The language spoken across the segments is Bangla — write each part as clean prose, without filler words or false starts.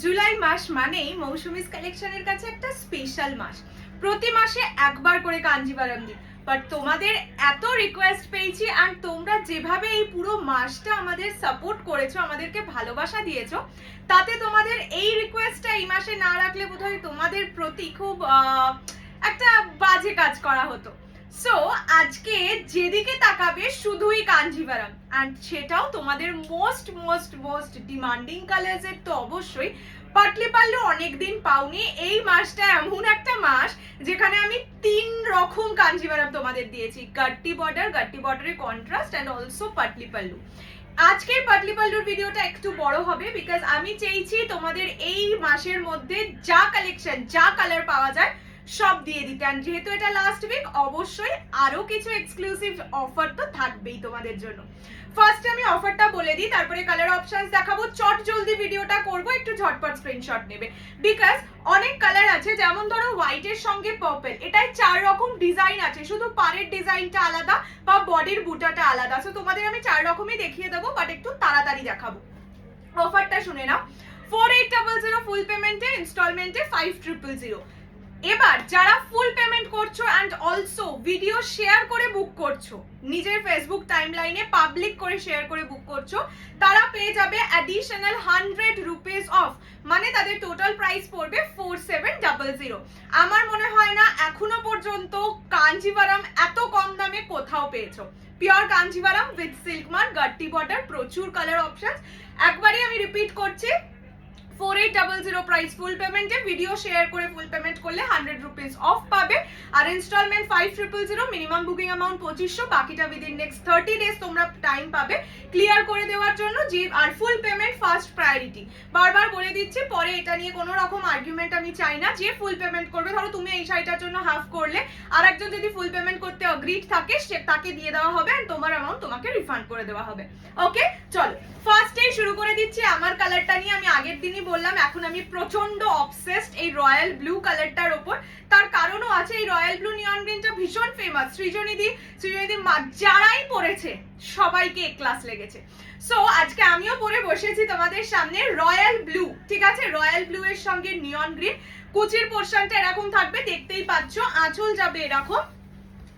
জুলাই মাস মানেই মৌসুমিস কালেকশনের কাছে একটা স্পেশাল মাস। প্রতি মাসে একবার করে কাঞ্জিভারাম দিই, বাট তোমাদের এত রিকোয়েস্ট পেয়েছি আর তোমরা যেভাবে এই পুরো মাসটা আমাদের সাপোর্ট করেছো, আমাদেরকে ভালোবাসা দিয়েছো, তাতে তোমাদের এই রিকোয়েস্টটা এই মাসে না রাখলে বোধহয় তোমাদের প্রতি খুব একটা বাজে কাজ করা হতো। সো আজকে যেদিকে তাকাবে শুধুই কাঞ্জিভারাম, অ্যান্ড সেটাও তোমাদের মোস্ট মোস্ট মোস্ট ডিমান্ডিং কালার্সের। তো অবশ্যই পাটলি পাল্লু অনেকদিন পাওনি। এই মাসটা এমন একটা মাস যেখানে আমি 3 রকম কাঞ্জিভারাম তোমাদের দিয়েছি, গাট্টি বর্ডারের contrast and also Patli pallu. আজকের পাটলি পাল্লুর ভিডিওটা একটু বড় হবে বিকজ আমি চেয়েছি তোমাদের এই মাসের মধ্যে যা কালেকশন, যা কালার পাওয়া যায় সব দিয়ে দিতে। আর যেহেতু এটা লাস্ট উইক, অবশ্যই আরো কিছু এক্সক্লুসিভ অফার তো থাকবেই তোমাদের জন্য। ফার্স্ট আমি অফারটা বলে দিই, তারপরে কালার অপশনস দেখাবো। চট জলদি ভিডিওটা করব, একটু ঝটপট স্ক্রিনশট নেবে বিকজ অনেক কালার আছে। যেমন ধরো হোয়াইটের সঙ্গে পার্পল, এটাই 4 রকম ডিজাইন আছে, শুধু পাড়ের ডিজাইনটা আলাদা বা বডির বুটাটা আলাদা। সো তোমাদের আমি 4 রকমই দেখিয়ে দেবো, বাট একটু তাড়াতাড়ি দেখাবো। অফারটা শুনে নাও। 4800 ফুল পেমেন্টে, ইনস্টলমেন্টে 5000। এবার যারা ফুল পেমেন্ট করছো অ্যান্ড অলসো ভিডিও শেয়ার করে বুক করছো, নিজের ফেসবুক টাইমলাইনে পাবলিক করে শেয়ার করে বুক করছো, তারা পেয়ে যাবে অ্যাডিশনাল 100 রুপিস অফ। মানে তাদের টোটাল প্রাইস পড়বে 4700। আমার মনে হয় না এখনো পর্যন্ত কাঞ্জিভারাম এত কম দামে কোথাও পেয়েছো। Pure Kanjeevaram with silk mark, গাট্টি বর্ডার, প্রচুর কালার অপশন। একবারই আমি রিপিট করছি, 4800 প্রাইস ফুল পেমেন্টে, ভিডিও শেয়ার করে ফুল পেমেন্ট করলে 100 রুপিস অফ পাবে। আর ইনস্টলমেন্ট 5000, মিনিমাম বুকিং অ্যামাউন্ট 2500, বাকিটা উইদিন নেক্সট 30 ডেজ তোমরা টাইম পাবে ক্লিয়ার করে দেওয়ার জন্য। যে আর ফুল পেমেন্ট ফার্স্ট প্রায়োরিটি, বারবার বলে দিচ্ছি, পরে এটা নিয়ে কোনো রকম আর্গুমেন্ট আমি চাই না। যে ফুল পেমেন্ট করবে, ধরো তুমি এই শাড়িটার জন্য হাফ করলে, আর একজন যদি ফুল পেমেন্ট করতে অগ্রিড থাকে, সে তাকে দিয়ে দেওয়া হবে এন্ড তোমার অ্যামাউন্ট তোমাকে রিফান্ড করে দেওয়া হবে। ওকে, চলো ফার্স্টেই শুরু করে দিচ্ছি আমার কালারটা নিয়ে। আমি আগের দিনই বললাম, এখন আমি প্রচন্ড অবসেসড এই রয়্যাল ব্লু কালারটার ওপর। তার কারণও আছে, এই রয়্যাল ব্লু নিয়ন গ্রিনটা ভীষণ ফেমাস। সৃজনীদি যারাই পড়েছে সবাইকে এ ক্লাস লেগেছে। সো আজকে আমিও পরে বসেছি তোমাদের সামনে রয়্যাল ব্লু, ঠিক আছে? রয়্যাল ব্লু এর সঙ্গে নিয়ন গ্রিন। কুচির পোর্শনটা এরকম থাকবে, দেখতেই পাচ্ছ। আঁচল যাবে এরকম,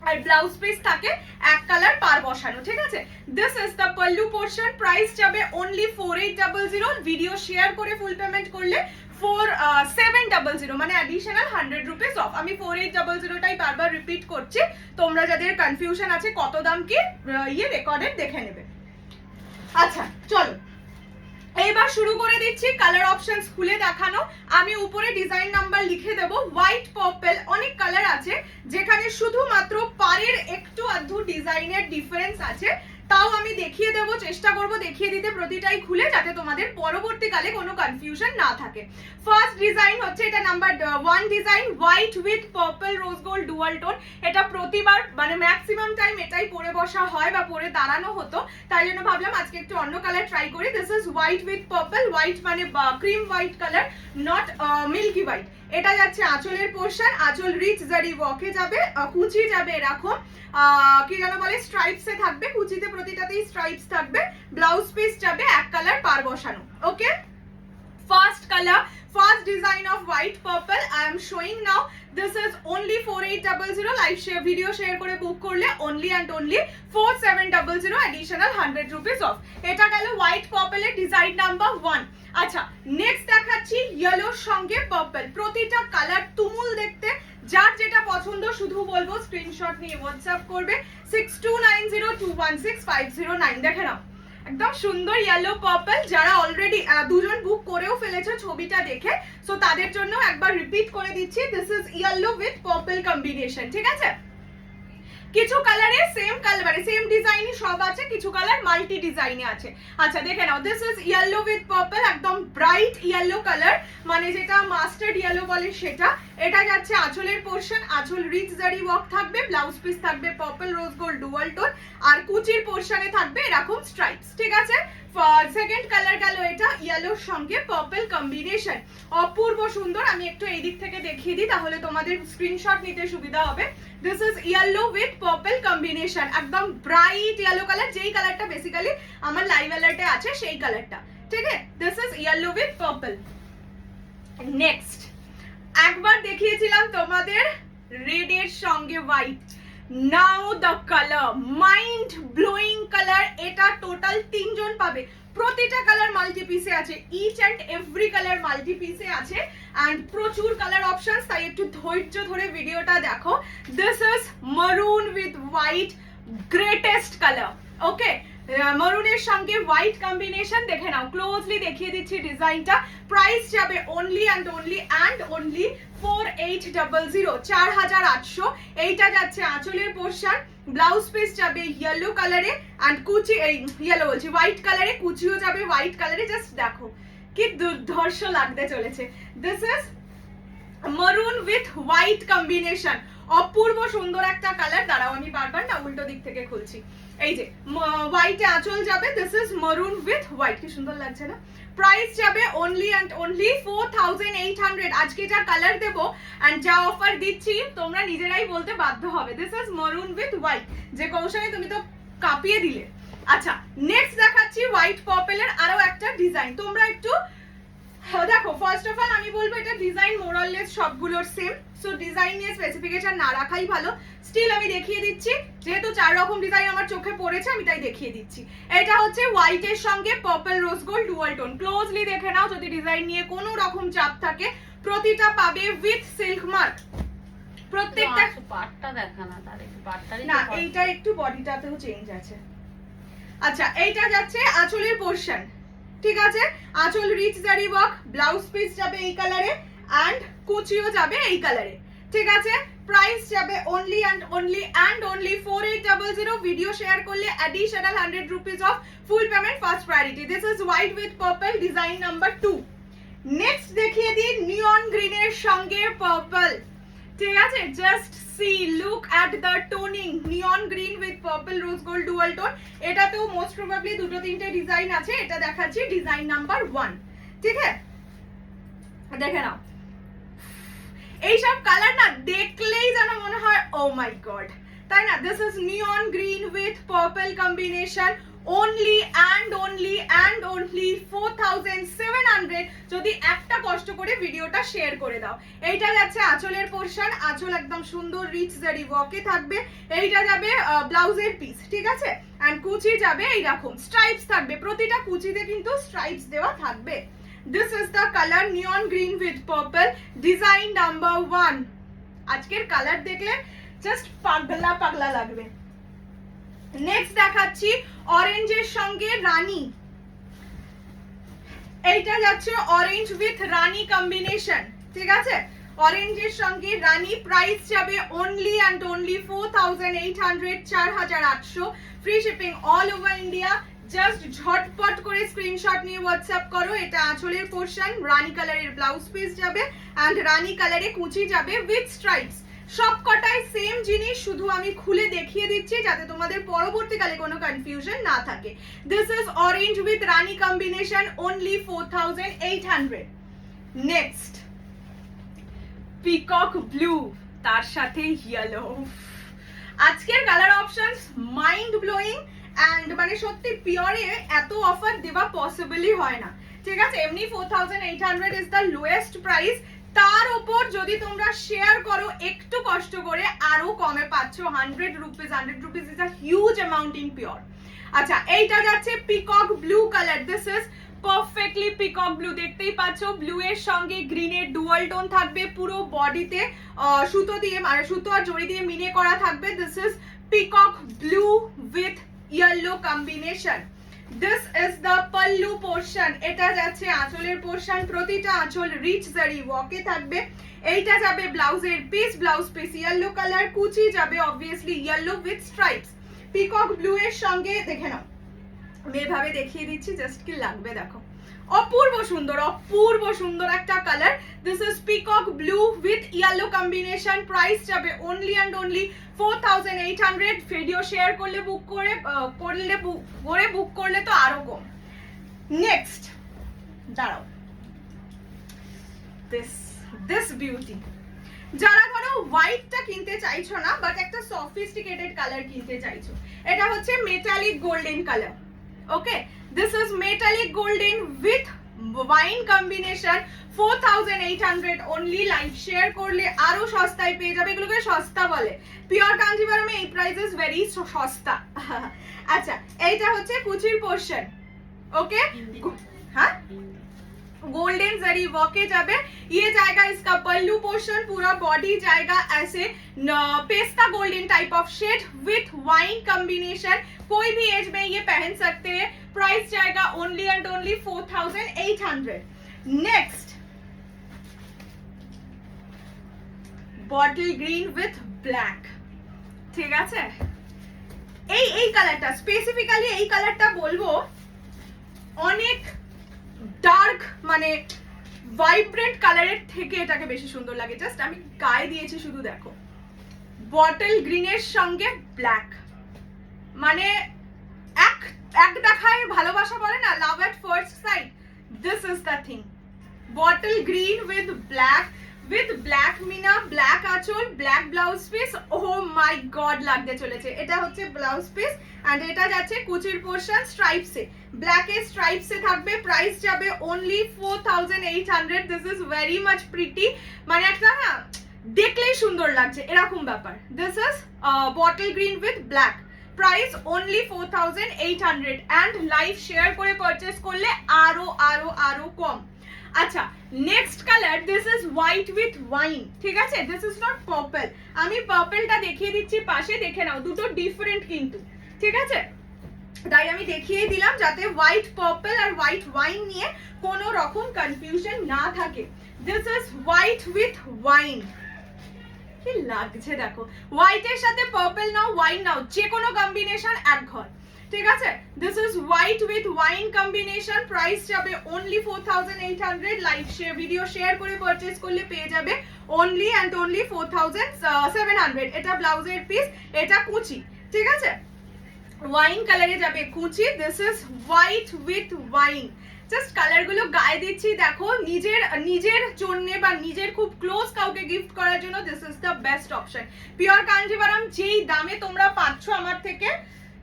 আর ব্লাউজ পিস থাকে এক কালার পার বসানো, ঠিক আছে? This is the pallu portion. Price যাবে অনলি 4800। ভিডিও শেয়ার করে ফুল পেমেন্ট করলে 4700, মানে অ্যাডিশনাল 100 রুপিস অফ। আমি 4800টাই বারবার রিপিট করছি, তোমরা যাদের কনফিউশন আছে কত দাম কি, রেকর্ডেড দেখে নেবে। আচ্ছা চলো এইবার শুরু করে দিচ্ছি কালার অপশনস খুলে দেখানো। আমি উপরে ডিজাইন নাম্বার লিখে দেবো। হোয়াইট পার্পল, অনেক কালার আছে যেখানে শুধুমাত্র পাড়ের একটু আধটু ডিজাইনের ডিফারেন্স আছে, তাও আমি দেখিয়ে দেবো, চেষ্টা করব দেখিয়ে দিতে প্রতিটাই খুলে, যাতে তোমাদের পরবর্তীকালে কোনো কনফিউশন না থাকে। ফার্স্ট ডিজাইন হচ্ছে এটা number 1 design, white with purple rose gold dual tone. এটা প্রতিবার মানে ম্যাক্সিমাম টাইম এটাই পরে বসা হয় বা পরে দাঁড়ানো হতো, তাই জন্য ভাবলাম আজকে একটু অন্য কালার ট্রাই করি। This is white with purple. White মানে cream white colour, not milky white. এটা যাচ্ছে আঁচলের পোর্শন, আঁচল রিচ জারি ওয়ার্কে যাবে, কুচি যাবে এরকম কি যেন বলে স্ট্রাইপসে থাকবে, কুচিতে প্রতিটাতেই স্ট্রাইপস থাকবে। ব্লাউজ পিস যাবে এক কালার পার বসানো। Okay, first colour, first design off white purple I am showing now. This is only 4800। Live share, video share করে বুক করলে only and only 4700, additional 100 rupees off. এটা গেল হোয়াইট পার্পলের ডিজাইন নাম্বার 1। আচ্ছা, নেক্সট দেখাচ্ছি ইয়েলোর সঙ্গে পার্পল। প্রতিটা কালার তুমুল দেখতে, যার যেটা পছন্দ শুধু বলবো স্ক্রিনশট নিয়ে হোয়াটসঅ্যাপ করবে 6290216509। দেখে নাও, একদম সুন্দর ইয়েলো পার্পল। যারা অলরেডি দুজন বুক করেও ফেলেছো ছবিটা দেখে, সো তাদের জন্য একবার রিপিট করে দিচ্ছি, this is yellow with purple combination, ঠিক আছে? কিছু কালারে সেম কালার মানে সেম ডিজাইনই সব আছে, কিছু কালার মাল্টি ডিজাইনে আছে। আচ্ছা দেখে নাও, this is yellow with purple, একদম ব্রাইট ইয়েলো কালার, মানে যেটা মাস্টার্ড ইয়েলো বলে সেটা। এটা যাচ্ছে আঁচলের পোর্শন, আঁচল রিচ জারি ওয়ার্ক থাকবে, ব্লাউজ পিস থাকবে purple rose gold dual tone, আর কুচির পোর্শনে থাকবে এরকম স্ট্রাইপস, ঠিক আছে? সেকেন্ড কালার গেল এটা ইয়েলোর সঙ্গে পার্পল কম্বিনেশন, অপূর্ব সুন্দর। আমি একটু এই দিক থেকে দেখিয়ে দিই, তাহলে তোমাদের স্ক্রিনশট নিতে সুবিধা হবে। This is yellow with purple combination, একদম ব্রাইট ইয়েলো কালার, যেই কালারটা বেসিক্যালি আমার লাইভ অ্যালার্টে আছে সেই কালারটা, ঠিক আছে? This is yellow with purple. Next একবার দেখিয়েছিলাম তোমাদের রেড এর সঙ্গে white, now the colour, mind blowing colour. এটা টোটাল 3 জন পাবে, প্রতিটা কালার মাল্টি পিসে আছে, each and every colour multi পিসে আছে অ্যান্ড প্রচুর কালার অপশনস, তাই একটু ধৈর্য ধরে ভিডিওটা দেখো। দিস ইজ মারুন উইথ হোয়াইট, গ্রেটেস্ট কালার। ওকে, মারুনের সঙ্গে হোয়াইট কম্বিনেশন, দেখে নাও, ক্লোজলি দেখিয়ে দিচ্ছি ডিজাইনটা। প্রাইস যাবে অনলি অ্যান্ড অনলি 4800, 4800। এইটা যাচ্ছে আঁচলের পোর্শন, ব্লাউজ পিস যাবে ইয়েলো কালারে অ্যান্ড কুচি, এই ইয়েলো বলছি হোয়াইট কালারে, কুচিও যাবে হোয়াইট কালারে। জাস্ট দেখো কি দুর্ধর্ষ লাগতে চলেছে। দিস ইজ মারুন উইথ হোয়াইট কম্বিনেশন, অপূর্ব সুন্দর একটা কালার। দাঁড়াও আমি বারবার না উল্টো দিক থেকে খুলছি। এই যে হোয়াইটে আঁচল যাবে, দিস ইজ মারুন উইথ হোয়াইট, কি সুন্দর লাগছে না? প্রাইস যাবে অনলি অ্যান্ড অনলি 4800। আজকে যা কালার দেবো অ্যান্ড যা অফার দিচ্ছি তোমরা নিজেরাই বলতে বাধ্য হবে। দিস ইজ মারুন উইথ হোয়াইট, যে কৌশলে তুমি তো কাঁপিয়ে দিলে। আচ্ছা, নেক্সট দেখাচ্ছি হোয়াইট পার্পেলের আরো একটা ডিজাইন। তোমরা একটু দেখো, ফার্স্ট অফ অল আমি বলবো এটা ডিজাইন মোরাললেস সবগুলোর সেম, সো ডিজাইন নিয়ে স্পেসিফিকেশন না রাখাই ভালো। স্টিল আমি দেখিয়ে দিচ্ছি, যেহেতু 4 রকম ডিজাইন আমার চোখে পড়েছে আমি তাই দেখিয়ে দিচ্ছি। এটা হচ্ছে হোয়াইট এর সঙ্গে purple rose gold dual tone. Closely দেখে নাও, যদি ডিজাইন নিয়ে কোনো রকম চাপ থাকে প্রতিটা পাবে উইথ সিল্ক মার্ক। প্রত্যেকটা পাটটা দেখা না, তার একটু পাটটারই না, এইটা একটু বডিটাতেও চেঞ্জ আছে। আচ্ছা, এইটা যাচ্ছে আঁচলের পোরশন, ঠিক আছে? আঁচল rich zari work, blouse piece যাবে এই কালারে অ্যান্ড কুচিও যাবে এই কালারে, ঠিক আছে? প্রাইস যাবে only and only 4800। Video share করলে additional 100 rupees off full payment, first priority. This is white with purple, design number 2। Next দেখিয়ে দিই নিয়ন গ্রিনের সঙ্গে পার্পল, ঠিক আছে? Just see, look at the toning, neon green with purple rose gold dual tone. এটাতেও মোস্ট প্রবাবলি 2-3টে ডিজাইন আছে, এটা দেখাচ্ছি ডিজাইন নাম্বার 1, ঠিক আছে? দেখে নাও, এইসব কালার না দেখলেই যেন মনে হয় ও মাই গড, তাই না? This is neon green with purple combination, only and only 4700। যদি একটা কষ্ট করে ভিডিওটা শেয়ার করে দাও। এইটা যাচ্ছে আঁচলের পোরশন, আঁচল একদম সুন্দর রিচ জারি ওয়ার্কে থাকবে। এইটা যাবে ব্লাউজের পিস, ঠিক আছে? এন্ড কুচি যাবে এইরকম, স্ট্রাইপস থাকবে, প্রতিটা কুচিতে কিন্তু স্ট্রাইপস দেওয়া থাকবে। This is the colour neon green with purple, design number 1। আজকের কালার দেখলে জাস্ট পাগলা পাগলা লাগবে। নেক্সট দেখাচ্ছি অরেঞ্জের সঙ্গে রানী। এইটা যাচ্ছে অরেঞ্জ উইথ রানী কম্বিনেশন, ঠিক আছে? অরেঞ্জের সঙ্গে রানী, প্রাইস যাবে only and only 4800, 4800। Free shipping all over India. Just ঝটপট করে স্ক্রিনশট নিয়ে হোয়াটসঅ্যাপ করো। এটা আঁচলের পোরশন, রানী কালারের ব্লাউজ পিস যাবে অ্যান্ড রানী কালারে কুচি যাবে উইথ স্ট্রাইপস। সবকটাই সেম জিনিস, শুধু আমি খুলে দেখিয়ে দিচ্ছি যাতে তোমাদের পরবর্তীকালে কোনো কনফিউশন না থাকে। This is orange with Rani combination, only 4800। Next peacock blue, তার সাথে ইয়েলো। আজকের colour options mind blowing and মানে সত্যি পিওরে এত অফার দেওয়া পসিবলই হয় না, ঠিক আছে? এমনি 4800 ইজ দ্য লোয়েস্ট প্রাইস, তার উপর যদি তোমরা শেয়ার করো একটু কষ্ট করে আরো কমে পাচ্ছ 100 rupees. 100 rupees is a huge amount in pure. আচ্ছা, এইটা যাচ্ছে peacock blue colour, this is perfectly peacock blue. দেখতেই পাচ্ছ ব্লু এর সঙ্গে গ্রিনের ডুয়াল টোন থাকবে, পুরো বডিতে সুতো দিয়ে মানে সুতো আর জড়ি দিয়ে মিনে করা থাকবে। This is peacock blue with yellow combination. This is the pallu portion, এটা যাচ্ছে আঁচলের পোরশন, প্রতিটা আঁচল রিচ জারি ওয়ার্কে থাকবে। এইটা যাবে ব্লাউজের piece, blouse piece yellow colour, কুচি যাবে obviously yellow with stripes. Peacock blue এর সঙ্গে দেখে নাও, আমি এভাবে দেখিয়ে দিচ্ছি জাস্ট কি লাগবে দেখো, অপূর্ব সুন্দর একটা কালার। This is peacock blue with yellow combination, price যাবে only and only 4800। Video share করলে বুক করলে তো আরো কম। নেক্সট দাঁড়াও, দিস বিউটি। যারা ধরো হোয়াইটটা কিনতে চাইছো না বাট একটা সফিস্টিকেটেড কালার কিনতে চাইছো, এটা হচ্ছে metallic golden colour. Okay, this is metallic golden with wine combination 4800 only. Live share করলে আরো সস্তায় পেয়ে যাবে, এগুলোকে সস্তা বলে। পিওর কাঞ্জিভারমে এই প্রাইস ইজ ভেরি সস্তা। আচ্ছা, এইটা হচ্ছে কুচির পোর্শন, ওকে। हाँ गोल्डन जरी वॉके जाबे। ये जाएगा इसका पल्लू पोर्शन, पूरा बॉडी जाएगा ऐसे पेस्ता golden type of shade with wine combination. कोई भी एज में ये पहन सकते हैं। प्राइस जाएगा only and only 4800। Next bottle green with black, ঠিক আছে। এই কালারটা স্পেসিফিক্যালি এই কালারটা বলবো অনেক ডার্ক মানে ভাইব্রেন্ট কালারের থেকে এটাকে বেশি সুন্দর লাগে। জাস্ট আমি গায়ে দিয়েছি শুধু দেখো, বটল গ্রিনের সঙ্গে ব্ল্যাক, মানে এক দেখায় ভালোবাসা বলে না, love at first sight. This is the thing, bottle green with black মিনা, ব্ল্যাক আঁচল, black blouse piece. Oh my god, লাগতে চলেছে। এটা হচ্ছে ব্লাউজ পিস এন্ড এটা যাচ্ছে কুচির পোর্শন স্ট্রাইপসে, ব্ল্যাকে স্ট্রাইপসে থাকবে। প্রাইস যাবে only 4800। This is very much pretty, মানে একটা না দেখলেই সুন্দর লাগছে এরকম ব্যাপার। This is bottle green with black, price only 4800 and live share করে পারচেজ করলে আরো আরো আরো কম। আচ্ছা, next colour, this is white with wine, ঠিক আছে। দিস ইজ নট পার্পল, আমি পার্পলটা দেখিয়ে দিচ্ছি পাশে, দেখে নাও, দুটো ডিফারেন্ট কিন্তু, ঠিক আছে। তাই আমি দেখিয়ে দিলাম যাতে হোয়াইট পার্পল আর হোয়াইট ওয়াইন নিয়ে কোনো রকম কনফিউশন না থাকে। This is white with wine, কি লাগছে দেখো। হোয়াইটের সাথে পার্পল নাও, ওয়াইন নাও, যে কোনো কম্বিনেশন এক ঘর, ঠিক আছে। This is white with wine combination. Price যাবে অনলি 4800। লাইভ ভিডিও শেয়ার করে পারচেজ করলে পেয়ে যাবে অনলি অ্যান্ড অনলি 4700। এটা ব্লাউজের পিস, এটা কুচি, ঠিক আছে। ওয়াইন কালারে যাবে কুচি। This is white with wine. Just colour গুলো গায়ে দিচ্ছি দেখো, নিজের জন্য বা নিজের খুব ক্লোজ কাউকে গিফট করার জন্য this is the best option. Pure Kanjivaram যেই দামে তোমরা পাচ্ছ আমার থেকে,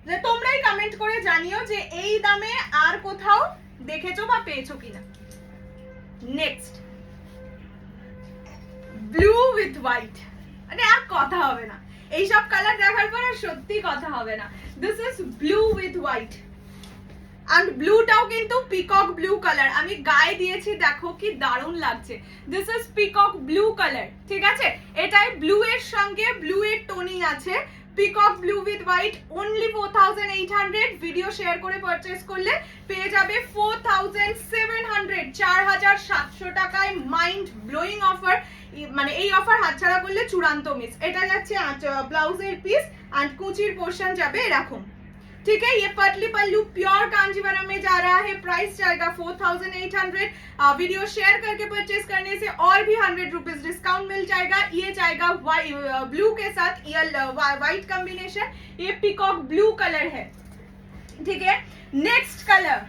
যে তোমরাই কমেন্ট করে জানিও যে এই দামে আর কোথাও দেখেছো বা পেয়েছো কিনা। নেক্সট ব্লু উইথ হোয়াইট, মানে আর কথা হবে না, এইসব কালার দেখার পর সত্যি কথা হবে না। This is blue with white and ব্লুটাও কিন্তু পিকক ব্লু কালার, আমি গায়ে দিয়েছি দেখো কি দারুণ লাগছে। This is peacock blue colour, ঠিক আছে। এটাই ব্লু এর সঙ্গে ব্লু এর টোনিং আছে। Peacock blue with white only 4800। Video share করে পারচেজ করলে পেয়ে যাবে 4700, 4700 টাকায়। মাইন্ড ব্লোয়িং অফার, মানে এই অফার হাতছাড়া করলে চূড়ান্ত মিস। এটা যাচ্ছে ব্লাউজের পিস एंड কুচির পোর্শন যাবে এরকম, ठीक है। ये पतली पल्लू प्योर कांजीवरम में जा रहा है। प्राइस जाएगा 4800। वीडियो शेयर करके परचेज करने से और भी 100 रुपीज डिस्काउंट मिल जाएगा। ये जाएगा ब्लू के साथ, ये व्हाइट कॉम्बिनेशन, ये पीकॉक ब्लू कलर है, ठीक है। Next colour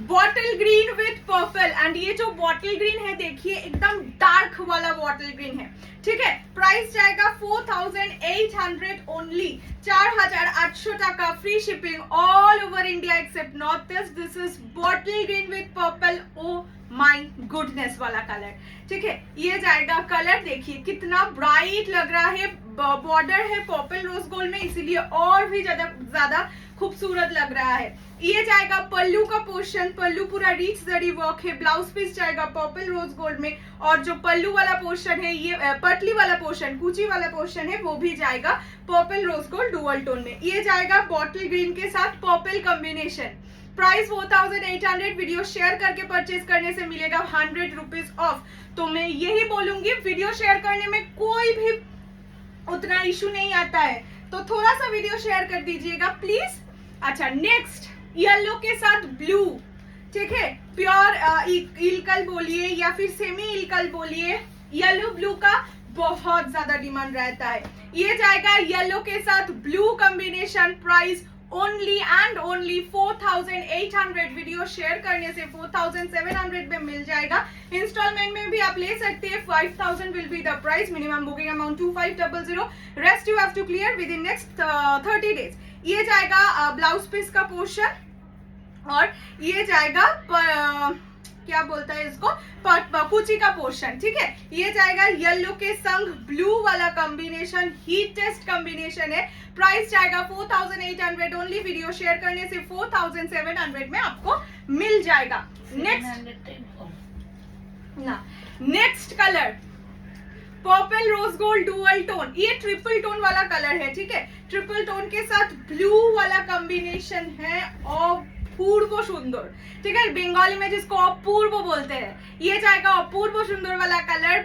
bottle green with purple and ये जो बॉटल ग्रीन है देखिए एकदम डार्क वाला बॉटल ग्रीन है, ठीक है। प्राइस जाएगा 4800 ओनली, 4800 টাকা। Free shipping all over India accept north east. This is bottle green with purple, oh my goodness वाला कलर, ठीक है। ये जाएगा कलर, देखिए कितना ब्राइट लग रहा है। बॉर्डर है पर्पल रोज गोल्ड में, इसीलिए और भी ज्यादा खूबसूरत लग रहा है। ये जाएगा पल्लू का पोर्शन, पल्लू पूरा रिच जरी वर्क है। ब्लाउज पीस जाएगा पर्पल रोज गोल्ड में, और जो पल्लू वाला पोर्शन है, ये पटली वाला पोर्शन, कुची वाला पोर्शन है, वो भी जाएगा purple rose gold dual tone में। ये जाएगा बॉटल ग्रीन के साथ purple combination. Price 4800। Video share करके परचेज करने से मिलेगा 100 रुपीज ऑफ। तो मैं यही बोलूंगी, वीडियो शेयर करने में कोई भी उतना इशू नहीं आता है, तो थोड़ा सा वीडियो शेयर कर दीजिएगा प्लीज। अच्छा, नेक्स्ट येलो के साथ ब्लू, ठीक है। प्योर इलकल बोलिए या फिर सेमी इलकल बोलिए, येलो ब्लू का बहुत ज्यादा डिमांड रहता है। ये जाएगा येलो के साथ blue combination. Price only and only 4800। Video share करने से 4700 में मिल जाएगा। इंस्टॉलमेंट में भी आप ले सकते हैं। 5000 will be the price. Minimum booking amount 2500। Rest you have to clear within next 30 days. ये जाएगा ब्लाउज पीस का पोर्शन, और ये जाएगा क्या बोलता है इसको, कुची का पोर्शन, ठीक है। ये जाएगा येलो के संग ब्लू वाला कॉम्बिनेशन, हीट टेस्ट कॉम्बिनेशन है। प्राइस जाएगा 4800 ओनली, वीडियो शेयर करने से 4700 में आपको मिल जाएगा। Next colour purple rose gold dual tone, ये ट्रिपल टोन वाला कलर है, ठीक है। ट्रिपल टोन के साथ ब्लू वाला कॉम्बिनेशन है, अपूर्व सुंदर, ठीक है। बंगाली में जिसको अपूर्व बोलते हैं, ये जाएगा अपूर्व सुंदर वाला colour.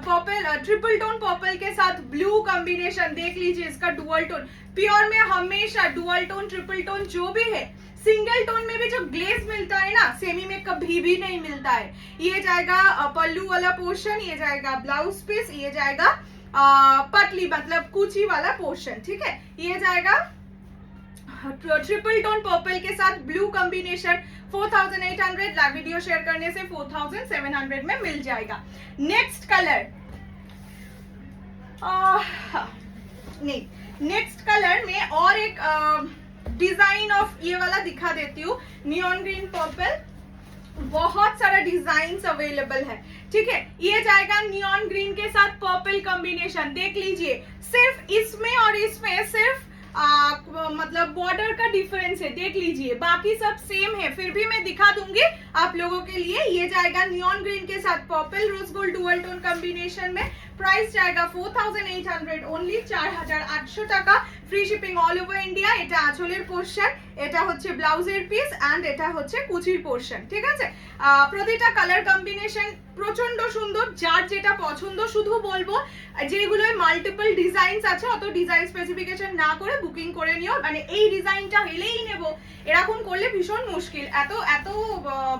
Purple triple tone purple के साथ ब्लू कॉम्बिनेशन, देख लीजिए इसका डुअल टोन। प्योर में हमेशा डुअल टोन ट्रिपल टोन जो भी है, सिंगल टोन में भी जो ग्लेज मिलता है ना, सेमी में कभी भी नहीं मिलता है। ये जाएगा पल्लू वाला पोर्शन, ये जाएगा ब्लाउज पीस, ये जाएगा पतली मतलब कुची वाला पोर्शन, ठीक है। ये जाएगा ट्रिपल टोन पर्पल के साथ ब्लू कॉम्बिनेशन, 4800, वीडियो शेयर करने से 4700 में मिल जाएगा। नेक्स्ट कलर नहीं, नेक्स्ट कलर में और एक डिजाइन ऑफ ये वाला दिखा देती हूँ, नियॉन ग्रीन पर्पल। बहुत सारा डिजाइन अवेलेबल है, ठीक है। ये जाएगा नियॉन ग्रीन के साथ पर्पल कॉम्बिनेशन, देख लीजिए सिर्फ इसमें और इसमें सिर्फ मतलब बॉर्डर का डिफरेंस है, देख लीजिए, बाकी सब सेम है, फिर भी मैं दिखा दूंगी आप लोगों के लिए। ये जाएगा नियॉन ग्रीन के साथ purple rose gold dual tone combination में। प्राइस जाएगा 4800 ओनली, 4800 টাকা, free shipping all over India. এটা আঁচলের পোরশন, এটা হচ্ছে ব্লাউজের পিস এন্ড এটা হচ্ছে কুচির পোরশন, ঠিক আছে। প্রতিটা কালার কম্বিনেশন প্রচন্ড সুন্দর, যার যেটা পছন্দ শুধু বলবো যেগুলোয় মাল্টিপল ডিজাইনস আছে অত ডিজাইন স্পেসিফিকেশন না করে বুকিং করে নিও, মানে এই ডিজাইনটা হেলেই নেব এরকম করলে ভীষণ মুশকিল, এত এত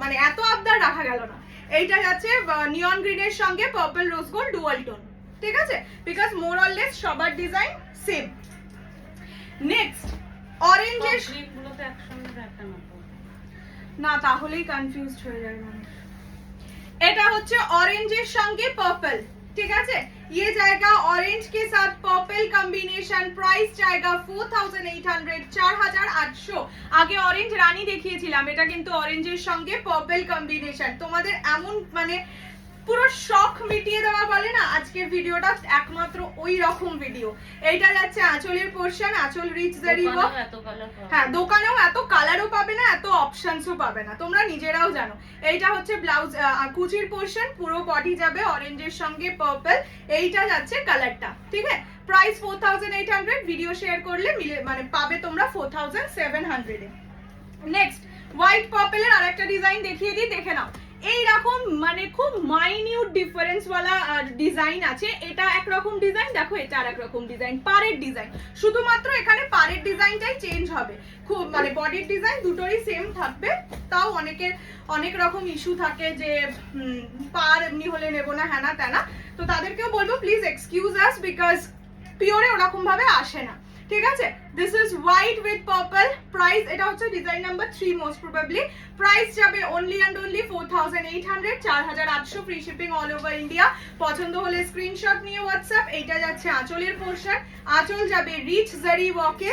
মানে এত আবদার রাখা গেল না। এইটা যাচ্ছে নিয়ন গ্রিনের সঙ্গে purple rose gold dual tone, ঠিক আছে, বিকজ মোর অর লেস সবার ডিজাইন সেম। নেক্সট অরেঞ্জের গুলোতে একসঙ্গে দেখানো না, তাহলেই কনফিউজড হয়ে যাবে মানুষ। এটা হচ্ছে অরেঞ্জের সঙ্গে পার্পল, ঠিক আছে। ये जाएगा ऑरेंज के साथ पर्पल कॉम्बिनेशन, प्राइस जाएगा 4800, 4800। আগে অরেঞ্জ রানী দেখিয়েছিলাম, এটা কিন্তু অরেঞ্জের সঙ্গে পার্পল কম্বিনেশন। তোমাদের এমন মানে পুরো শখ মিটিয়ে দেওয়া বলে না, আজকের ভিডিওটা একমাত্র ওই রকম ভিডিও। এইটা যাচ্ছে আঁচলের পোরশন, আঁচল রিচ জারি ওয়ার্ক। হ্যাঁ, দোকানেও এত কালারও পাবে না, এত অপশনসও পাবে না, তোমরা নিজেরাও জানো। এইটা হচ্ছে ব্লাউজ কুচির পোরশন, পুরো বডি যাবে অরেঞ্জের সঙ্গে পার্পল। এইটা যাচ্ছে কালারটা, ঠিক আছে। প্রাইস 4800, ভিডিও শেয়ার করলে মিলে মানে পাবে তোমরা 4700 এ। নেক্সট হোয়াইট পার্পলের আরেকটা ডিজাইন দেখিয়ে দিই, দেখে নাও। এইরকম মানে খুব মাইনিউট ডিফারেন্স ওয়ালা ডিজাইন আছে। এটা একরকম ডিজাইন, দেখো এটা আর একরকম ডিজাইন, পাড়ের ডিজাইন, শুধুমাত্র এখানে পাড়ের ডিজাইনটাই চেঞ্জ হবে। খুব মানে বডির ডিজাইন দুটোরই সেম থাকবে, তাও অনেকের অনেক রকম ইস্যু থাকে যে পাড় এমনি হলে নেবো না, হ্যাঁ না তেনা, তো তাদেরকেও বলবো প্লিজ এক্সকিউজ আস, বিকজ পিওরে ওরকম ভাবে আসে না, ঠিক আছে। This is white with purple, price এটা হচ্ছে design number 3 most probably. Price যাবে only and only 4800, 4800, free shipping all over India. পছন্দ হলে স্ক্রিনশট নিয়ে হোয়াটসঅ্যাপ। এইটা যাচ্ছে আঁচলের পোরশন, আঁচল যাবে রিচ জারি ওয়ার্কে।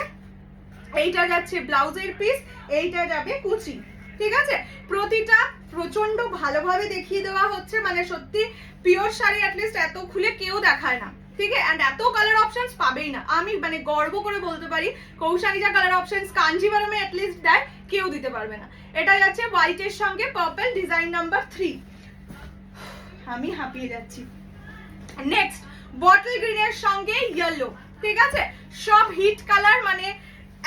এইটা যাচ্ছে ব্লাউজের পিস, এইটা যাবে কুচি, ঠিক আছে। প্রতিটা প্রচন্ড ভালোভাবে দেখিয়ে দেওয়া হচ্ছে, মানে সত্যি পিওর শাড়ি অ্যাটলিস্ট এত খুলে কেউ দেখায় না, ঠিক আছে। এন্ড এত কালার অপশনস পাবেই না, আমি মানে গর্ব করে বলতে পারি কৌশানি যা কালার অপশনস কাঞ্জিভারমে অ্যাটলিস্ট দেয় কেউ দিতে পারবে না। এটা যাচ্ছে হোয়াইটের সঙ্গে পার্পল, ডিজাইন নাম্বার 3। আমি হাঁপিয়ে যাচ্ছি। নেক্সট বটল গ্রিনের সঙ্গে ইয়েলো, ঠিক আছে। সব হিট কালার, মানে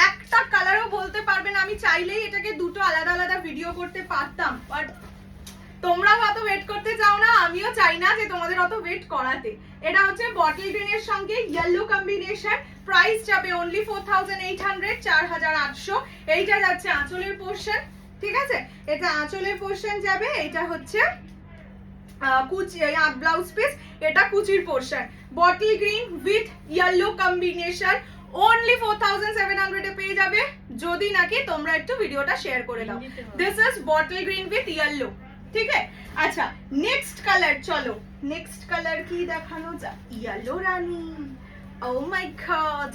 একটা কালারও বলতে পারবে না। আমি চাইলেই এটাকে দুটো আলাদা আলাদা ভিডিও করতে পারতাম, বাট তোমরা অত ওয়েট করতে চাও না, আমিও চাই না যে তোমাদের অত ওয়েট করাতে। এটা হচ্ছে বটল গ্রিনের সঙ্গে ইয়েলো কম্বিনেশন, প্রাইস যাবে অনলি 4800, 4800। এইটা যাচ্ছে আঁচলের পোরশন, ঠিক আছে, এটা আঁচলের পোরশন যাবে। এটা হচ্ছে কুচি ব্লাউজ পিস, এটা কুচির portion. Bottle green with yellow combination, only 4700 এ পেয়ে যাবে, যদি নাকি তোমরা একটু ভিডিওটা শেয়ার করে দাও। This is bottle green with yellow, ঠিক আছে। আচ্ছা নেক্সট কালার, চলো নেক্সট কালার কি দেখানো যায়। Yellow Rani, O my god,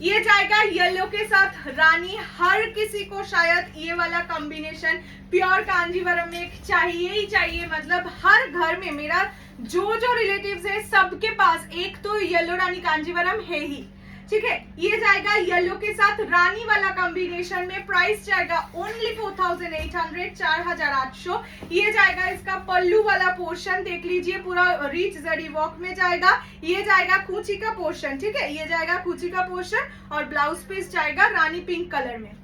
ये जाएगा येलो के साथ रानी, हर किसी को शायद ये वाला कॉम्बिनेशन प्योर कांजीवरम में चाहिए ही चाहिए, मतलब हर घर में मेरा जो रिलेटिव्स है सबके पास एक तो येलो रानी कांजीवरम है ही, ठीक है। ये जाएगा येलो के साथ रानी वाला कॉम्बिनेशन में, प्राइस जाएगा ओनली 4800, 4800। ये जाएगा इसका पल्लू वाला पोर्शन, देख लीजिए पूरा रिच जरी वर्क में जाएगा। ये जाएगा कूची का पोर्शन, ठीक है, ये जाएगा कूची का पोर्शन और ब्लाउज पीस जाएगा रानी पिंक कलर में।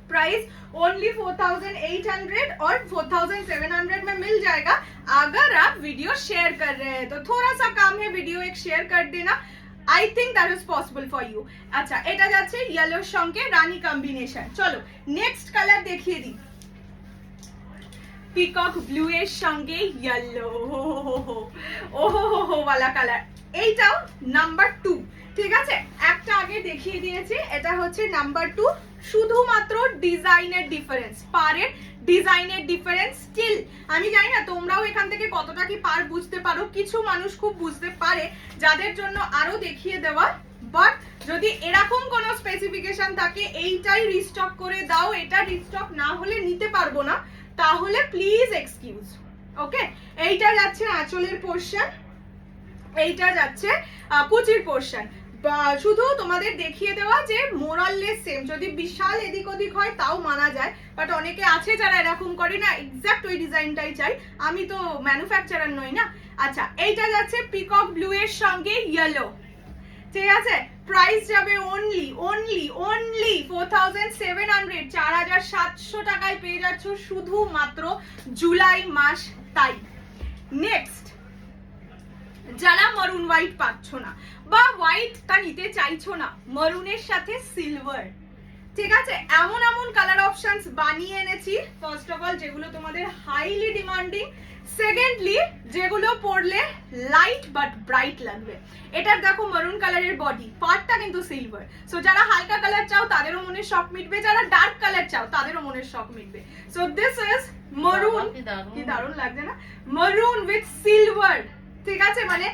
प्राइस ओनली 4800 और 4700 में मिल जाएगा अगर आप वीडियो शेयर कर रहे हैं। तो थोड़ा सा काम है, वीडियो एक शेयर कर देना, I think that is possible for you. अच्छा, এটা যাচ্ছে ইয়েলোর সঙ্গে রানী কম্বিনেশন। চলো নেক্সট কালার দেখিয়ে দিই, পিকক ব্লু এর সঙ্গে ইয়েলো, ওহো वाला কালার, এইটাও নাম্বার 2, ঠিক আছে। একটা আগে দেখিয়ে দিয়েছি, এটা হচ্ছে নাম্বার 2, শুধুমাত্র ডিজাইনের ডিফারেন্স, পারের ডিজাইনের ডিফারেন্স। স্টিল আমি জানি না তোমরাও এখান থেকে কতটা কি পার বুঝতে পারো, কিছু মানুষ খুব বুঝতে পারে, যাদের জন্য আরো দেখিয়ে দেওয়া। বাট যদি এরকম কোনো স্পেসিফিকেশন থাকে এইটাই রিস্টক করে দাও, এটা রিস্টক না হলে নিতে পারবো না, তাহলে প্লিজ এক্সকিউজ। ওকে, এইটা যাচ্ছে আঁচলের পোর্শন, এইটা যাচ্ছে কুচির পোর্শন। শুধু তোমাদের দেখিয়ে দেওয়া যে মোরাললেস সেম, যদি বিশাল এদিক ওদিক হয় তাও মানা যায়, বাট অনেকে আছে যারা এরকম করে না, এক্স্যাক্ট ওই ডিজাইনটাই চাই, আমি তো ম্যানুফ্যাকচারার নই না। আচ্ছা, এইটা যাচ্ছে পিকক ব্লু এর সঙ্গে ইয়েলো, ঠিক আছে। প্রাইস যাবে অনলি 4700, 4700 টাকায় পেয়ে যাচ্ছ শুধুমাত্র জুলাই মাস তাই। নেক্সট, যারা মারুন হোয়াইট পাচ্ছ না বা হোয়াইটটা নিতে চাইছো না, মারুনের সাথে সিলভার, ঠিক আছে, এমন এমন কালার অপশনস বানিয়ে এনেছি। ফার্স্ট অফ অল যেগুলো তোমাদের হাইলি ডিমান্ডিং, সেকেন্ডলি যেগুলো পরলে লাইট বাট ব্রাইট লাগবে। এটার দেখো মারুন কালারের বডি পার্টটা কিন্তু সিলভার, সো যারা হালকা কালার চাও তাদেরও মনের শখ মিটবে, যারা ডার্ক কালার চাও তাদেরও মনের শখ মিটবে। সো দিস ইজ মারুন, কি দারুণ লাগছে না, মারুন উইথ সিলভার, ঠিক আছে। মানে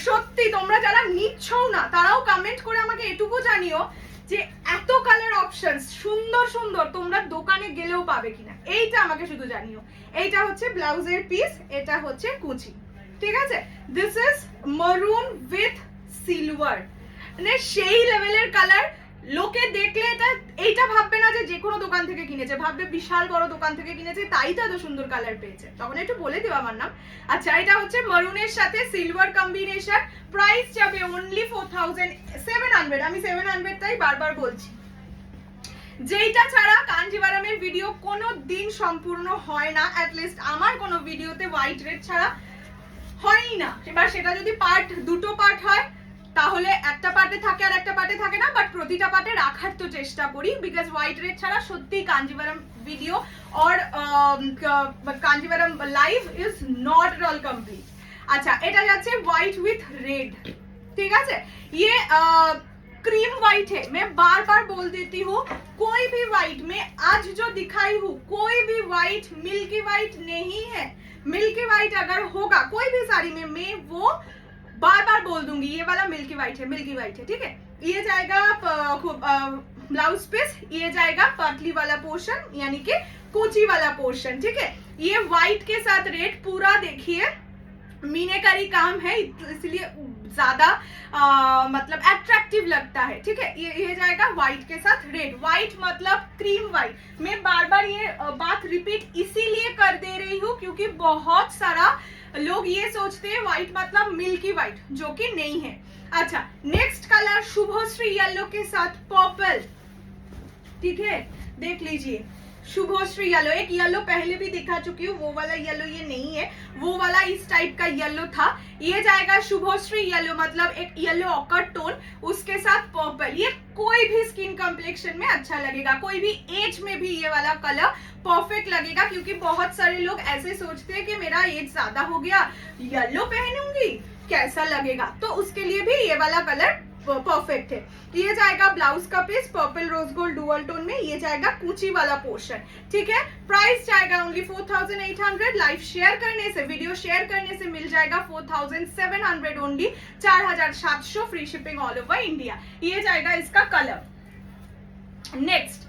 সত্যি তোমরা যারা নিচ্ছও না তারাও কমেন্ট করে আমাকে এটুকু জানিও যে এত কালার অপশনস সুন্দর সুন্দর তোমরা দোকানে গেলেও পাবে কিনা, এইটা আমাকে শুধু জানিও। এইটা হচ্ছে ব্লাউজের পিস, এটা হচ্ছে কুচি, ঠিক আছে। দিস ইজ মারুন উইথ সিলভার, মানে সেই লেভেলের কালার। লোকে দেখলে এইটা ভাববে না যে কোনো দোকান থেকে কিনেছে, ভাববে বিশাল বড় দোকান থেকে কিনেছে তাই তো এত সুন্দর কালার পেয়েছে, তখন একটু বলে দিও আমার নাম। আচ্ছা, এটা হচ্ছে মারুনের সাথে সিলভার কম্বিনেশন, প্রাইস যাবে অনলি 4700। আমি 700 টাই বারবার বলছি, যেইটা ছাড়া কাঞ্জিভারামের ভিডিও কোনো দিন সম্পূর্ণ হয় না, অ্যাটলিস্ট আমার কোনো ভিডিওতে হোয়াইট রেড ছাড়া হয়ই না। এবার সেটা যদি দুটো পার্ট হয় তাহলে একটা পার্টে থাকে আর একটা পার্টে থাকে না, বাট প্রতিটা পার্টে রাখার তো চেষ্টা করি, বিকজ হোয়াইট রেড ছাড়া সত্যি কাঞ্জিভারাম ভিডিও और Kanjivaram live is not at all complete. আচ্ছা, এটা যাচ্ছে হোয়াইট উইথ রেড, ঠিক আছে। ये क्रीम व्हाइट है, मैं बार बार बोल देती हूँ, कोई भी व्हाइट में आज जो दिखाई हूँ कोई भी व्हाइट मिल्की व्हाइट नहीं है। मिल्की व्हाइट अगर होगा कोई भी साड़ी में, मैं वो बार बार बोल दूंगी, ये वाला मिल्की व्हाइट है, मिल्की व्हाइट है, ठीक है। ये जाएगा ब्लाउज पीस, ये जाएगा पतली वाला पोर्शन यानी कि कोची वाला पोर्शन, ठीक है। ये व्हाइट के साथ रेड पूरा देखिए मीनाकारी काम है, इसलिए ज्यादा मतलब अट्रैक्टिव लगता है, ठीक है। ये जाएगा व्हाइट के साथ रेड, व्हाइट मतलब क्रीम व्हाइट। मैं बार बार ये बात रिपीट इसीलिए कर दे रही हूँ क्योंकि बहुत सारा लोग ये सोचते हैं व्हाइट मतलब मिल्की व्हाइट, जो कि नहीं है। अच्छा, नेक्स्ट कलर शुभश्री येलो के साथ पर्पल, ठीक है, देख लीजिए शुभश्री येलो। एक येलो पहले भी दिखा चुकी हूँ, वो वाला येलो ये नहीं है, वो वाला इस टाइप का येलो था। ये जाएगा शुभश्री येलो मतलब एक येलो ऑकर टोन, उसके साथ पर्पल। ये कोई भी स्किन कॉम्प्लेक्शन में अच्छा लगेगा, कोई भी एज में भी ये वाला कलर परफेक्ट लगेगा, क्योंकि बहुत सारे लोग ऐसे सोचते हैं कि मेरा एज ज्यादा हो गया, येलो पहनूंगी कैसा लगेगा, तो उसके लिए भी ये वाला कलर परफेक्ट है। ये जाएगा ब्लाउज का piece purple rose gold dual tone में, ये जाएगा कुची वाला पोर्शन, ठीक है। प्राइस जाएगा ओनली 4800। लाइव शेयर करने से, वीडियो शेयर करने से मिल जाएगा 4700 only, 4700 free shipping all over India. ये जाएगा इसका कलर। नेक्स्ट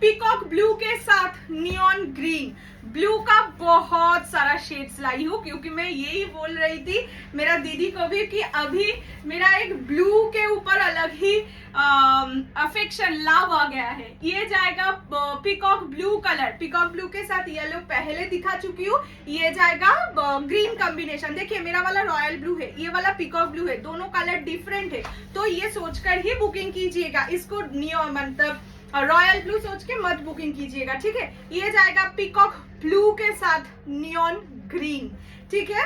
पीकॉक ब्लू के साथ नियॉन ग्रीन। ब्लू का बहुत सारा शेड्स लाई हूँ क्योंकि मैं यही बोल रही थी मेरा दीदी को भी कि अभी मेरा एक ब्लू के ऊपर अलग ही अफेक्शन लव आ गया है। ये जाएगा peacock blue colour, peacock blue के साथ येलो पहले दिखा चुकी हूँ। ये जाएगा ग्रीन कॉम्बिनेशन। देखिए मेरा वाला रॉयल ब्लू है, ये वाला पीकॉक ब्लू है, दोनों कलर डिफरेंट है, तो ये सोचकर ही बुकिंग कीजिएगा। इसको मतलब रॉयल ब्लू सोच के मत बुकिंग कीजिएगा, ठीक है। ये जाएगा पीकॉक ब्लू के साथ नियॉन ग्रीन, ठीक है।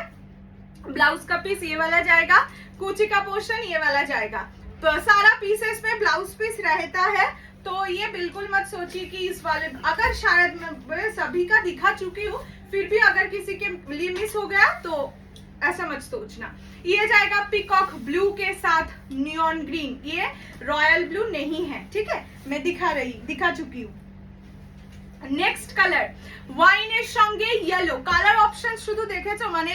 ब्लाउज का पीस ये वाला जाएगा, कुची का पोर्शन ये वाला जाएगा। तो सारा पीसेस में ब्लाउज पीस रहता है, तो ये बिल्कुल मत सोचिए कि इस वाले, अगर शायद मैं सभी का दिखा चुकी हूँ फिर भी अगर किसी के लिए मिस हो गया तो ऐसा मत सोचना। ये जाएगा पीकॉक ब्लू के साथ नियॉन ग्रीन, ये रॉयल ब्लू नहीं है, ठीक है, मैं दिखा चुकी हूँ। নেক্সট কালার ওয়াইনের সঙ্গে ইয়েলো কালার অপশন শুধু দেখেছো, মানে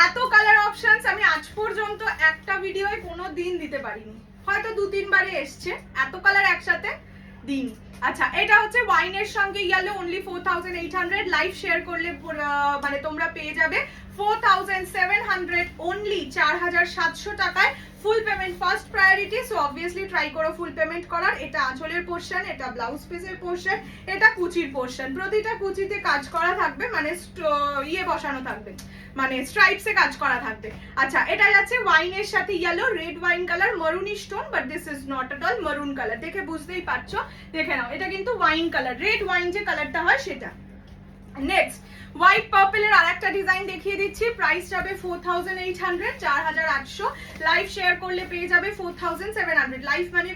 এত কালার অপশনস আমি আজ পর্যন্ত একটা ভিডিওয়ে কোনো দিন দিতে পারিনি, হয়তো 2-3 বারে এসছে, এত কালার একসাথে দিন। আচ্ছা এটা হচ্ছে ওয়াইনের সঙ্গে ইয়েলো অনলি 4800। লাইভ শেয়ার করলে মানে তোমরা পেয়ে যাবে 4700 অনলি, 4700 টাকায় ফুল payment first priority. So obviously try করো ফুল পেমেন্ট করার। এটা আঁচলের পোর্শন, এটা ব্লাউজ পিসের পোর্শন, এটা কুচির পোর্শন। প্রতিটা কুচিতে কাজ করা থাকবে, মানে ইয়ে বসানো থাকবে, মানে স্ট্রাইপসে কাজ করা থাকবে। আচ্ছা এটা যাচ্ছে ওয়াইনের সাথে ইয়েলো, রেড ওয়াইন কালার, মারুনি stone, but this is not at all maroon colour. দেখে বুঝতেই পারছো, দেখে নাও এটা কিন্তু ওয়াইন কালার, রেড ওয়াইন যে কালারটা হয় সেটা। নেক্সট হোয়াইট পার্পলের আরেকটা ডিজাইন দেখিয়ে দিচ্ছি। প্রাইস যাবে 4800, 4800। লাইভ শেয়ার করলে পেয়ে যাবে 4700। লাইভ মানে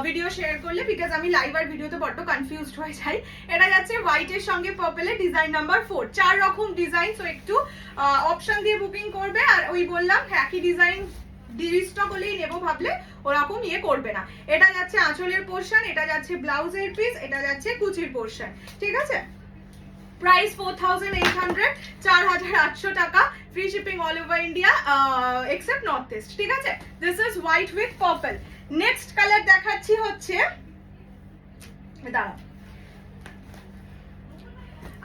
ভিডিও শেয়ার করলে, বিকজ আমি লাইভ আর ভিডিওতে বড্ড কনফিউজড হয়ে যাই। এটা যাচ্ছে হোয়াইটের সঙ্গে পার্পলের ডিজাইন নাম্বার 4। 4 রকম ডিজাইন, সো একটু অপশন দিয়ে বুকিং করবে। আর ওই বললাম একই ডিজাইন রিস্টক হলেই নেবো ভাবলে ওরকম ইয়ে করবে না। এটা যাচ্ছে আঁচলের পোর্শন, এটা যাচ্ছে ব্লাউজের পিস, এটা যাচ্ছে কুচির পোর্শন, ঠিক আছে। প্রাইস 4800, 4800 টাকা, free shipping all over India except north east, ঠিক আছে। This is white with purple. Next colour দেখাচ্ছি হচ্ছে, দাঁড়াও,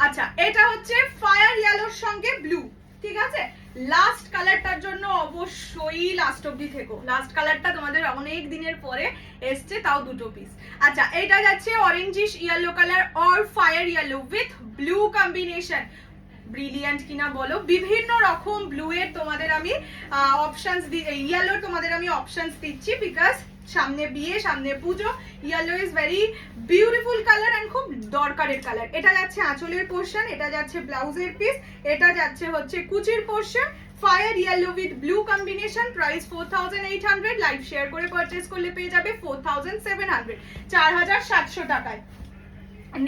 আচ্ছা এটা হচ্ছে ফায়ার ইয়েলোর সঙ্গে ব্লু, ঠিক আছে। লাস্ট কালারটার জন্য অবশ্যই লাস্ট অবধি থেকো, লাস্ট কালারটা তোমাদের অনেক দিনের পরে এসছে, তাও 2 পিস। আচ্ছা এটা যাচ্ছে orangish yellow colour or fire yellow with blue combination. Brilliant কিনা বলো, বিভিন্ন রকম ব্লু এর তোমাদের আমি অপশনস ইয়েলোর তোমাদের আমি অপশনস দিচ্ছি, বিকজ সামনে বিয়ে, সামনে Puja, yellow is very beautiful colour and খুব দরকারের কালার। এটা যাচ্ছে আঁচলের পোর্শন, এটা যাচ্ছে ব্লাউজের পিস, এটা যাচ্ছে হচ্ছে কুচির portion. Fire yellow with blue combination. Price 4800। Live share করে পারচেজ করলে পেয়ে যাবে 4700, 4700 টাকায়।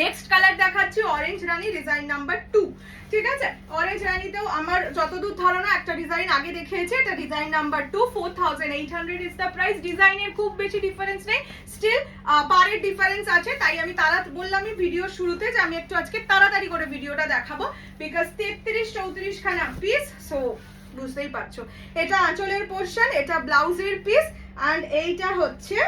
নেক্সট কালার দেখাচ্ছি অরেঞ্জ রানী, ডিজাইন নাম্বার 2, ঠিক আছে। অরেঞ্জ রানীতেও আমার যতদূর ধারণা একটা ডিজাইন আগে দেখিয়েছে, এটা design number 2। 4800 is the price. ডিজাইনের খুব বেশি ডিফারেন্স নেই, স্টিল পারের ডিফারেন্স আছে, তাই আমি বললামই ভিডিওর শুরুতে যে আমি একটু আজকে তাড়াতাড়ি করে ভিডিওটা দেখাবো, বিকজ 33-34 খানা পিস, সো বুঝতেই পারছো। এটা আঁচলের পোর্শন, এটা ব্লাউজের পিস, অ্যান্ড এইটা হচ্ছে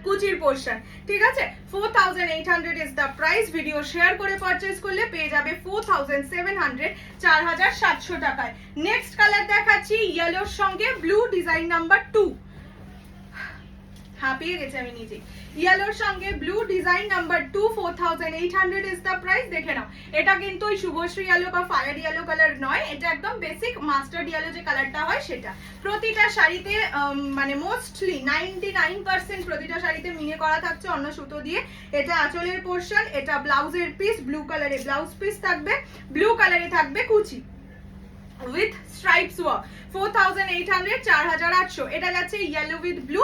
কুচির পোর্শন, ঠিক আছে। 4800 is the price. Video share করে পারচেজ করলে পেয়ে যাবে 4700, 4700 টাকায়। নেক্সট কালার দেখাচ্ছি ইয়েলোর সঙ্গে ব্লু, ডিজাইন নাম্বার 2। হাঁপিয়ে গেছে আমি নিজে। ইয়েলোর সঙ্গে blue, design number 2, 4800 is the price. দেখে নাও এটা কিন্তু ওই শুভশ্রী ইয়েলো বা ফায়ার ইয়েলো কালার নয়, এটা একদম বেসিক মাস্টার্ড ইয়েলো যে কালারটা হয় সেটা। প্রতিটা শাড়িতে মানে মোস্টলি 99% প্রতিটা শাড়িতে মিনে করা থাকছে অন্য সুতো দিয়ে। এটা আঁচলের পোর্শন, এটা ব্লাউজের পিস, ব্লু কালারে ব্লাউজ পিস থাকবে, ব্লু কালারে থাকবে কুচি। উইথ স্ট্রাইপস ওয়ার্ক 4800 4800 এটা যাচ্ছে ইয়েলো উইথ ব্লু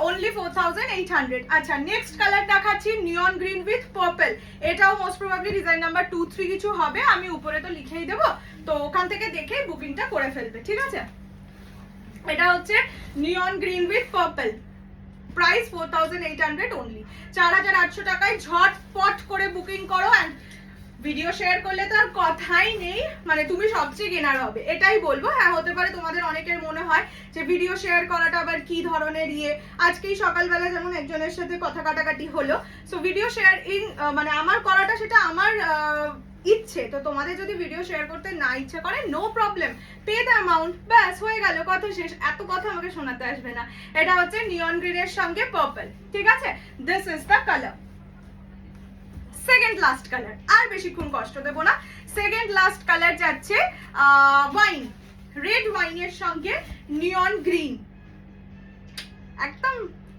অনলি 4800 আচ্ছা নেক্সট কালার দেখাচ্ছি নিয়ন গ্রিন উইথ পার্পল এটাও মোস্ট প্রবাবলি ডিজাইন নাম্বার 2 3 কিছু হবে আমি উপরে তো লিখেই দেবো তো ওখান থেকে দেখে বুকিংটা করে ফেলবে ঠিক আছে এটা হচ্ছে নিয়ন green with purple price 4800 only 4800 টাকায় ঝটপট করে বুকিং করো এন্ড ভিডিও শেয়ার করলে তো আর কথাই নেই মানে তুমি সবচেয়ে কেনার হবে এটাই বলবো হ্যাঁ হতে পারে তোমাদের অনেকের মনে হয় যে ভিডিও শেয়ার করাটা আবার কি ধরনের আজকেই সকালবেলা যেমন একজনের সাথে কথা কাটাকাটি হলো সো ভিডিও শেয়ার মানে আমার করাটা সেটা আমার ইচ্ছে তো তোমাদের যদি ভিডিও শেয়ার করতে না ইচ্ছে করে no problem pay the amount ব্যাস হয়ে গেল কথা শেষ এত কথা আমাকে শোনাতে আসবে না এটা হচ্ছে নিয়ন গ্রিনের সঙ্গে পার্পল ঠিক আছে this is the colour second last colour আর বেশিক্ষণ কষ্ট দেবো না সেকেন্ড লাস্ট কালার যাচ্ছে ওয়াইন রেড ওয়াইনের সঙ্গে নিয়ন গ্রিন একদম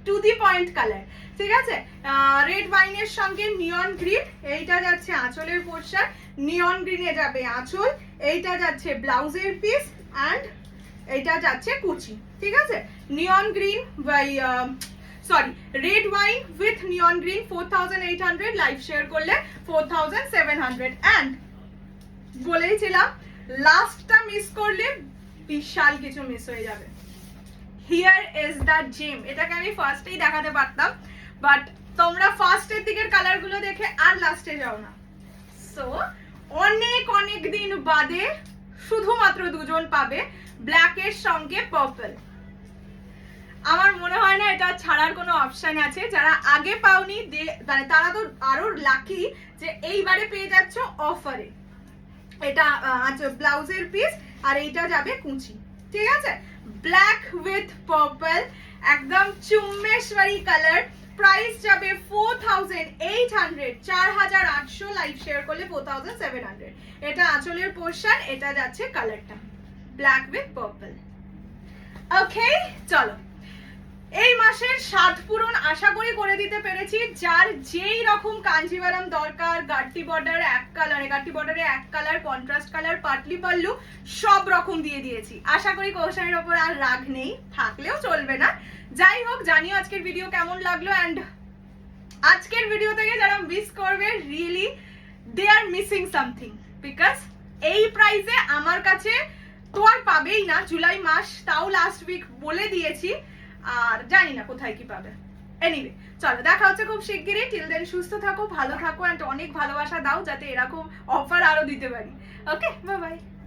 টু দি পয়েন্ট কালার ঠিক আছে রেড ওয়াইনের সঙ্গে নিয়ন গ্রিন এইটা যাচ্ছে আঁচলের পোর্শন নিয়ন গ্রিনে যাবে আঁচল এইটা যাচ্ছে ব্লাউজের পিস অ্যান্ড এইটা যাচ্ছে কুচি ঠিক আছে neon green by sorry red wine with neon green 4800 live share করলে 4700 অ্যান্ড বলেইছিলাম লাস্টটা মিস করলে বিশাল কিছু মিস হয়ে যাবে হিয়ার ইজ দ্য জেম এটাকে আমি ফার্স্টেই দেখাতে পারতাম বাট তোমরা ফার্স্টের দিকের কালারগুলো দেখে আর লাস্টে যাও না সো অনেক অনেক দিন বাদে শুধুমাত্র দুজন পাবে ব্ল্যাকের সঙ্গে পার্পল আমার মনে হয় না এটা ছাড়ার কোনো অপশন আছে যারা আগে পাওনি মানে তারা তো আরো লাকি যে এইবারে পেয়ে যাচ্ছ অফারে এটা আচ্ছা ব্লাউজের পিস আর এইটা যাবে কুচি ঠিক আছে ব্ল্যাক উইথ পার্পল একদম চুম্মেশ্বরী কালার প্রাইস যাবে 4800 4800 লাইভ শেয়ার করলে 4700 এটা আঁচলের পোর্শন এটা যাচ্ছে কালারটা ব্ল্যাক উইথ পার্পল ওকে চলো এই মাসের 7 পূরণ আশা করি করে দিতে পেরেছি যার যেই রকম কাঞ্জিভারাম দরকার গাট্টি বর্ডার এক কালারে গাট্টি বর্ডারে এক colour contrast colour Patli pallu সব রকম দিয়ে দিয়েছি আশা করি কৌশলের ওপর আর রাগ নেই থাকলেও চলবে না যাই হোক জানিও আজকের ভিডিও কেমন লাগলো অ্যান্ড আজকের ভিডিও থেকে যারা মিস করবে really they are missing something because এই প্রাইসে আমার কাছে তো আর পাবেই না জুলাই মাস তাও লাস্ট উইক বলে দিয়েছি আর জানি না কোথায় কি পাবে এনিওয়ে চলো দেখা হচ্ছে খুব শিগগিরই টিল দেন সুস্থ থাকো ভালো থাকো এন্ড অনেক ভালোবাসা দাও যাতে এরকম অফার আরো দিতে পারি ওকে বাই বাই